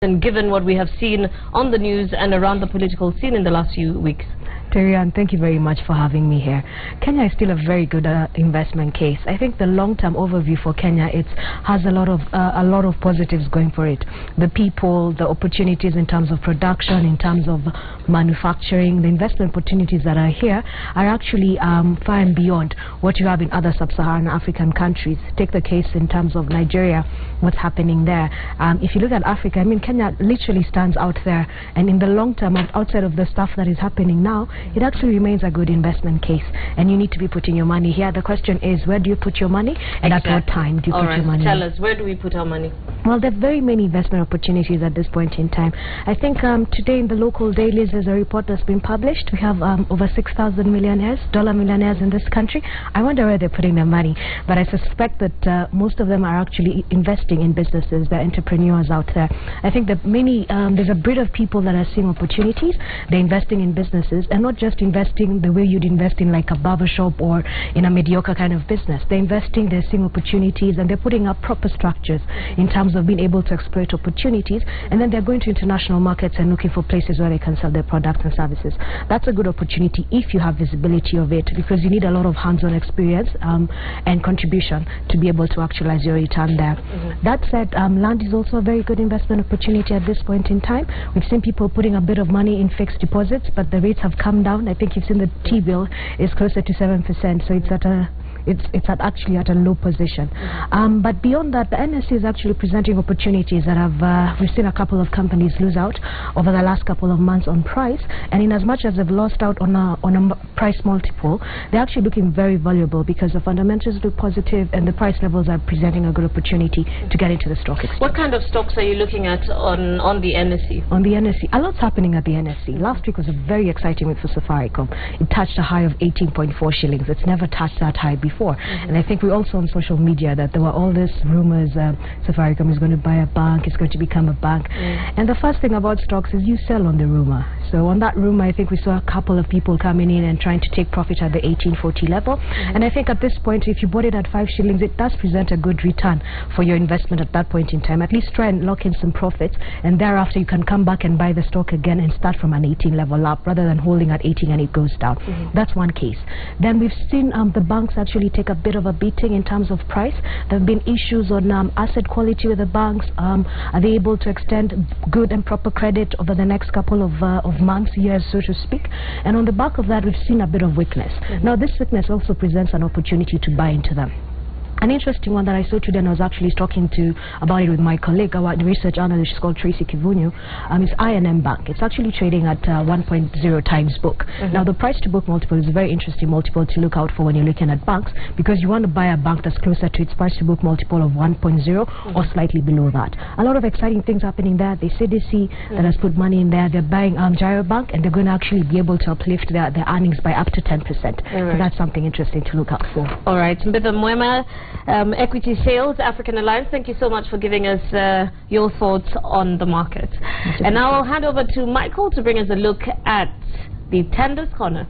And given what we have seen on the news and around the political scene in the last few weeks. Terian, thank you very much for having me here. Kenya is still a very good investment case. I think the long-term overview for Kenya has a lot of positives going for it. The people, the opportunities in terms of production, in terms of manufacturing, the investment opportunities that are here are actually far and beyond what you have in other sub-Saharan African countries. Take the case in terms of Nigeria, what's happening there. If you look at Africa, I mean, Kenya literally stands out there, and in the long term, outside of the stuff that is happening now, it actually remains a good investment case, and you need to be putting your money here. The question is, where do you put your money, and at what time do you put your money? Tell us, where do we put our money? Well, there are very many investment opportunities at this point in time. I think today in the local dailies there's a report that's been published. We have over 6,000 dollar millionaires in this country. I wonder where they're putting their money, but I suspect that most of them are actually investing in businesses. They're entrepreneurs out there. I think that there's a breed of people that are seeing opportunities. They're investing in businesses, and not just investing the way you'd invest in like a barbershop or in a mediocre kind of business. They're investing, they're seeing opportunities, and they're putting up proper structures in terms of being able to exploit opportunities, and then they're going to international markets and looking for places where they can sell their products and services. That's a good opportunity if you have visibility of it, because you need a lot of hands-on experience and contribution to be able to actualize your return there. That said, land is also a very good investment opportunity at this point in time. We've seen people putting a bit of money in fixed deposits, but the rates have come down. I think you've seen the T-bill is closer to 7%, so it's actually at a low position. But beyond that, the NSE is actually presenting opportunities that we've seen a couple of companies lose out over the last couple of months on price, and in as much as they've lost out on a price multiple, they're actually looking very valuable because the fundamentals look positive and the price levels are presenting a good opportunity to get into the stock exchange. What kind of stocks are you looking at on the NSE? On the NSE, a lot's happening at the NSE. Last week was a very exciting week for Safaricom. It touched a high of 18.4 shillings. It's never touched that high before. And I think we also on social media that there were all these rumors Safaricom is going to buy a bank, it's going to become a bank. And the first thing about stocks is you sell on the rumor. So on that rumor, I think we saw a couple of people coming in and trying to take profit at the 1840 level. And I think at this point, if you bought it at 5 shillings, it does present a good return for your investment at that point in time. At least try and lock in some profits, and thereafter you can come back and buy the stock again and start from an 18 level up rather than holding at 18 and it goes down. That's one case. Then we've seen the banks actually take a bit of a beating in terms of price. There have been issues on asset quality with the banks. Are they able to extend good and proper credit over the next couple of months, years, so to speak? And on the back of that, we've seen a bit of weakness. Now, this weakness also presents an opportunity to buy into them. An interesting one that I saw today, and I was actually talking about it with my colleague, our research analyst called Tracy Kivunyu, is I&M Bank. It's actually trading at 1.0 times book. Now, the price to book multiple is a very interesting multiple to look out for when you're looking at banks, because you want to buy a bank that's closer to its price to book multiple of 1.0 or slightly below that. A lot of exciting things happening there. The CDC that has put money in there, they're buying Gyro Bank, and they're going to actually be able to uplift their earnings by up to 10%. So that's something interesting to look out for. All right, Mbitha Mwema, Equity Sales, African Alliance, thank you so much for giving us your thoughts on the market. And now I'll hand over to Michael to bring us a look at the Tenders Corner.